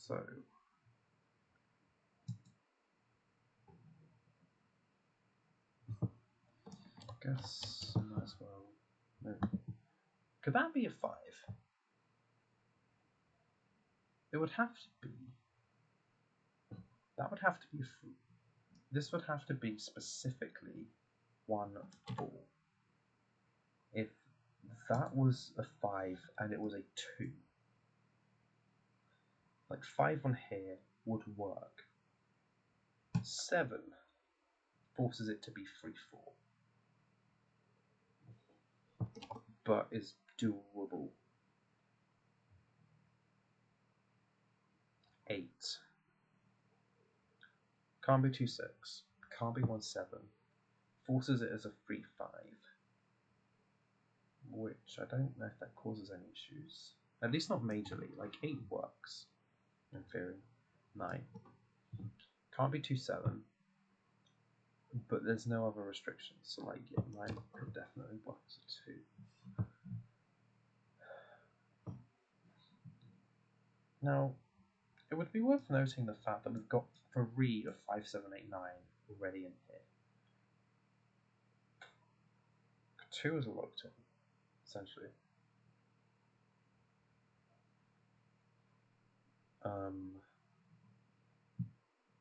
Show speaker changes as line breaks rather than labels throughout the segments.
So guess I might as well. No. Could that be a 5? It would have to be. That would have to be. This would have to be specifically 1, 4. If that was a 5 and it was a 2, like 5 on here would work. 7 forces it to be 3, 4, but is doable. 8 can't be 2, 6, can't be 1, 7, forces it as a 3, 5, which I don't know if that causes any issues. At least not majorly. Like 8 works in theory. 9 can't be 2, 7, but there's no other restrictions. So like, yeah, 9 could definitely work as a 2. Now, it would be worth noting the fact that we've got 3 of 5, 7, 8, 9 already in here. 2 is a locked in, essentially.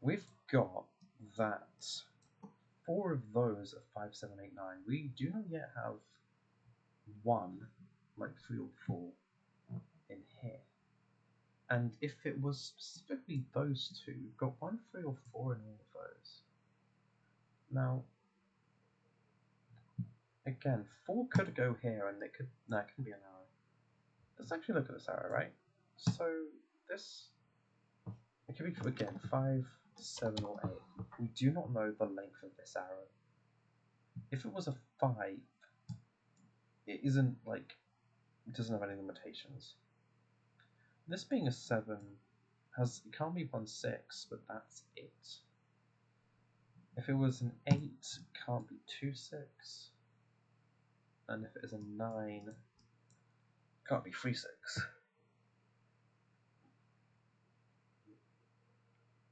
We've got that 4 of those are 5, 7, 8, 9. We do not yet have 1, like 3 or 4 in here. And if it was specifically those 2, we've got 1, 3 or 4 in all of those. Now, again, 4 could go here and it could, no, it can be an arrow. Let's actually look at this arrow, right? So this, it could be, again, 5, 7 or 8. We do not know the length of this arrow. If it was a 5, it isn't like, it doesn't have any limitations. This being a 7, it can't be 1, 6, but that's it. If it was an 8, it can't be 2, 6. And if it is a 9, it can't be 3, 6.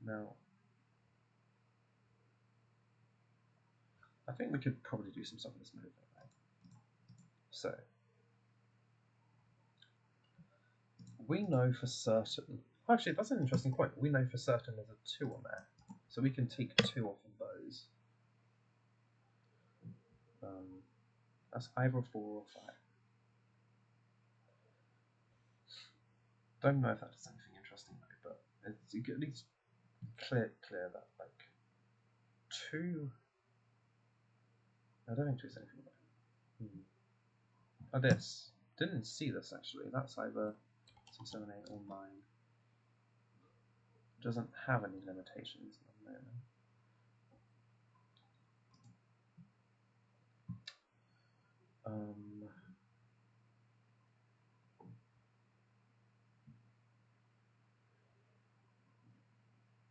Now, I think we could probably do some stuff in this movement, right? So, we know for certain, actually that's an interesting point, we know for certain there's a 2 on there, so we can take 2 off of those. That's either a 4 or 5. Don't know if that does anything interesting though, but it's, you can at least clear that, like, 2, I don't think 2 is anything about it. Oh, this, didn't see this actually, that's either 6, 7, 8 or 9. Doesn't have any limitations at the moment.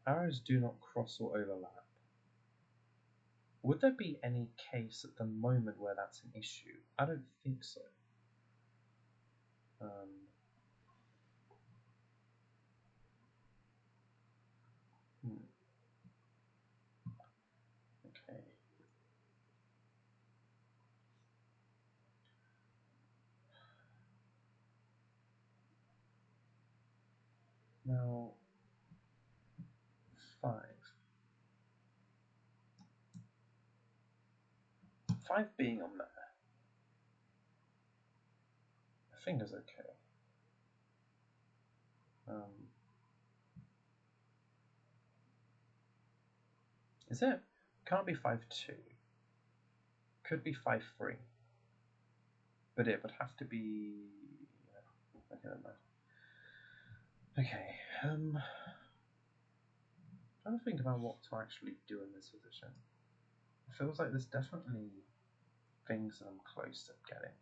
Arrows do not cross or overlap. Would there be any case at the moment where that's an issue? I don't think so. Okay. Now, 5. 5 being on there, I think is okay. Is it? Can't be 5, 2. Could be 5, 3. But it would have to be. Okay, never mind. Okay. Trying to think about what to actually do in this position. It feels like there's definitely things that I'm close to getting.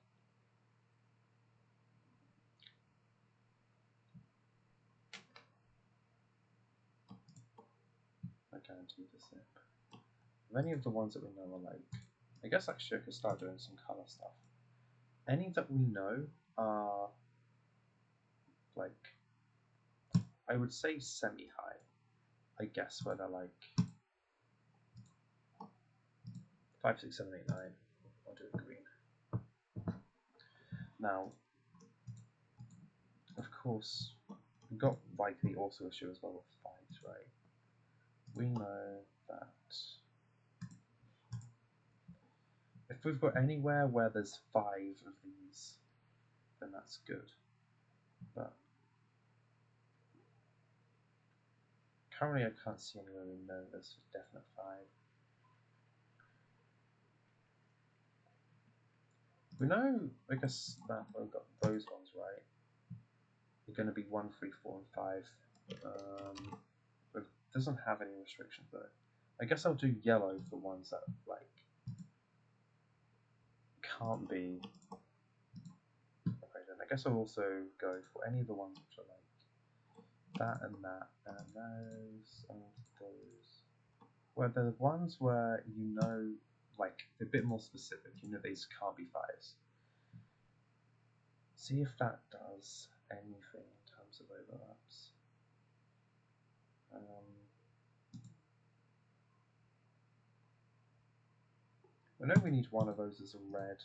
I guarantee this zip. Many of the ones that we know are like, I guess actually I could start doing some color stuff. Any that we know are like I would say semi-high, I guess, where they're like 5, 6, 7, 8, 9. I'll do it green. Now, of course, we've got like the auto issue as well with 5s, right? We know that if we've got anywhere where there's 5 of these, then that's good. But currently I can't see anywhere we know there's a definite 5. We know, I guess, that we've got those ones right. They're going to be 1, 3, 4, and 5. It doesn't have any restrictions though. I guess I'll do yellow for ones that like can't be. Okay, then I guess I'll also go for any of the ones which are like that and those and those. Where the ones where you know, like they're a bit more specific. You know these can't be 5s. See if that does anything in terms of overlaps. I know we need one of those as a red.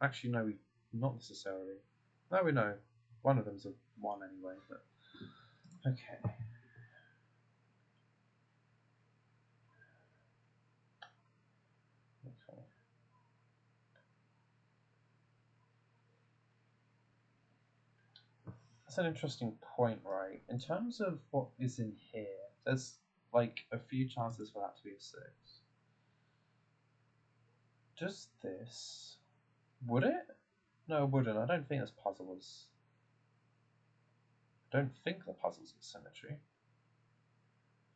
Actually, no, we not necessarily. No, we know one of them's a 1 anyway. But okay. Okay. That's an interesting point, right? In terms of what is in here, there's like a few chances for that to be a 6. Just this. Would it? No, it wouldn't. I don't think this puzzle is. I don't think the puzzle's got symmetry.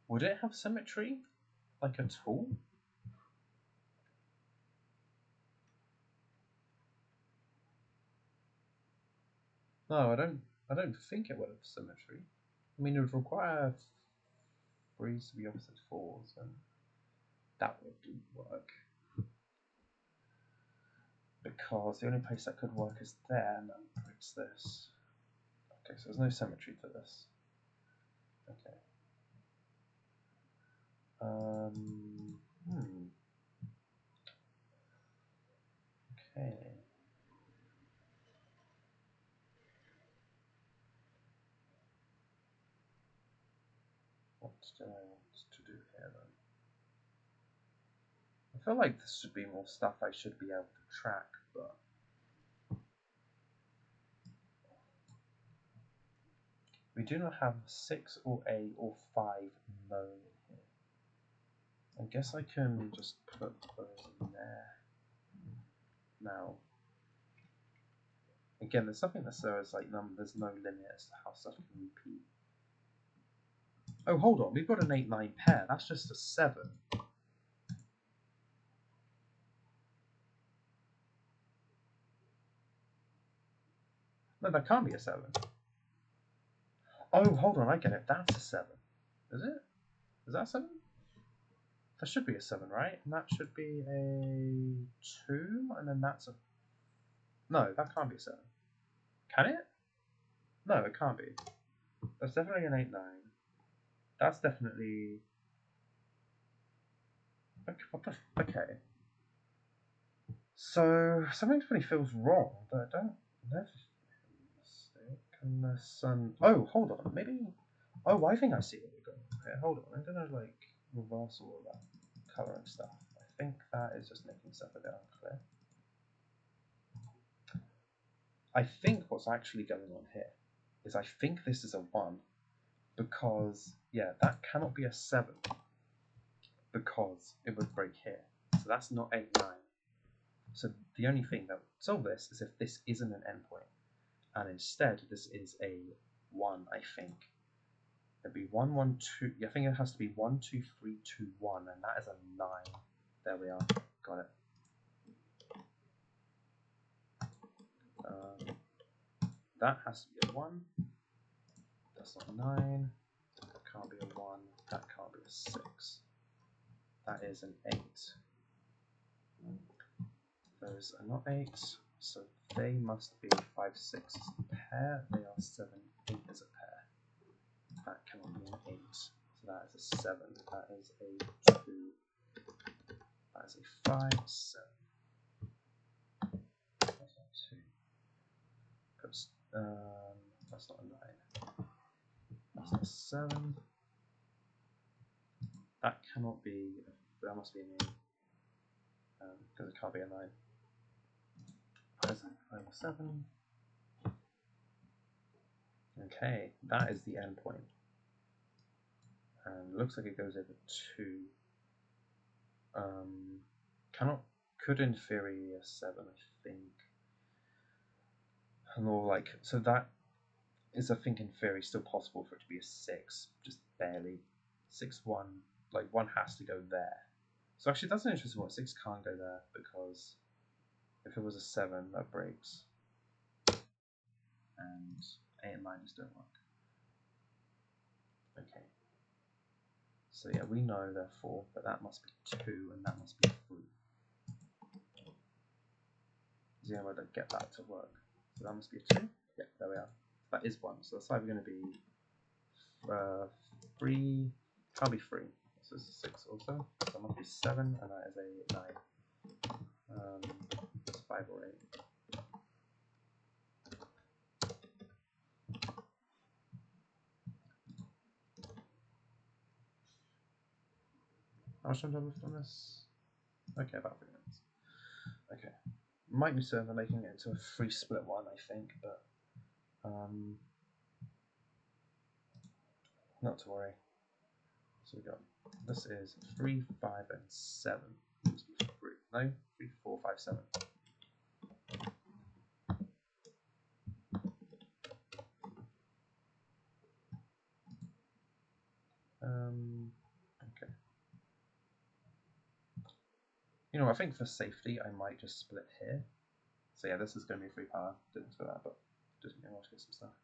Would it have symmetry? Like at all? No, I don't think it would have symmetry. I mean, it would require 3s to be opposite 4s, and that wouldn't work. Because the only place that could work is there, and that breaks this. Okay, so there's no symmetry to this. Okay. Okay. What do I want to do here then? I feel like this should be more stuff I should be able to track, but we do not have 6 or 8 or 5 known in here. I guess I can just put those in there. Now, again, there's something that says like there's no limit as to how stuff can repeat. Oh, hold on, we've got an 8-9 pair. That's just a 7. No, that can't be a 7. Oh, hold on, I get it. That's a 7. Is it? Is that a 7? That should be a 7, right? And that should be a 2, and then that's a... No, that can't be a 7. Can it? No, it can't be. That's definitely an 8-9. That's definitely... Okay, what the... Okay. So, something definitely feels wrong, but I don't know if it's a mistake unless... Oh, hold on, maybe... Oh, I think I see where we're going. Okay, hold on, I'm gonna, like, reverse all of that colouring stuff. I think that is just making stuff a bit unclear. I think what's actually going on here is I think this is a 1 because, yeah, that cannot be a 7 because it would break here. So that's not 8, 9. So the only thing that would solve this is if this isn't an endpoint, and instead this is a 1, I think. It'd be 1, 1, 2. I think it has to be 1, 2, 3, 2, 1, and that is a 9. There we are. Got it. That has to be a 1. That's not 9. That can't be a 1. That can't be a 6. That is an 8. Those are not 8, so they must be 5, 6 pair. They are 7, 8 is a pair. That cannot be an 8. So that is a 7. That is a 2. That is a 5, 7. That's not 2. That's not a 9. That's not a 7. That cannot be. That must be an 8. Because it can't be a 9. Where's that? 5 or 7. Okay, that is the end point. And it looks like it goes over 2. Could in theory be a 7, I think. Or like, so that is, I think, in theory still possible for it to be a 6, just barely. 6, 1, like 1 has to go there. So actually that's an interesting one. 6 can't go there because if it was a 7, that breaks. And 8 and 9 just don't work. Okay. So yeah, we know therefore that that must be 2 and that must be 3. Is the only way to get that to work. So that must be a 2. Yeah, there we are. That is 1. So that's either going to be 3. Can't be 3. So this is 6 also. So that must be 7, and that is a 9. It's 5 or 8. How much time do I have left on this? Okay, about 3 minutes. Okay. Might be certain they're making it into a 3 split one, I think, but not to worry. So we got, this is 3, 5, and 7. Must be 3. No, 3, 4, 5, 7. Okay. You know, I think for safety, I might just split here. So yeah, this is going to be 3 power. Didn't split that, but just want to get some stuff.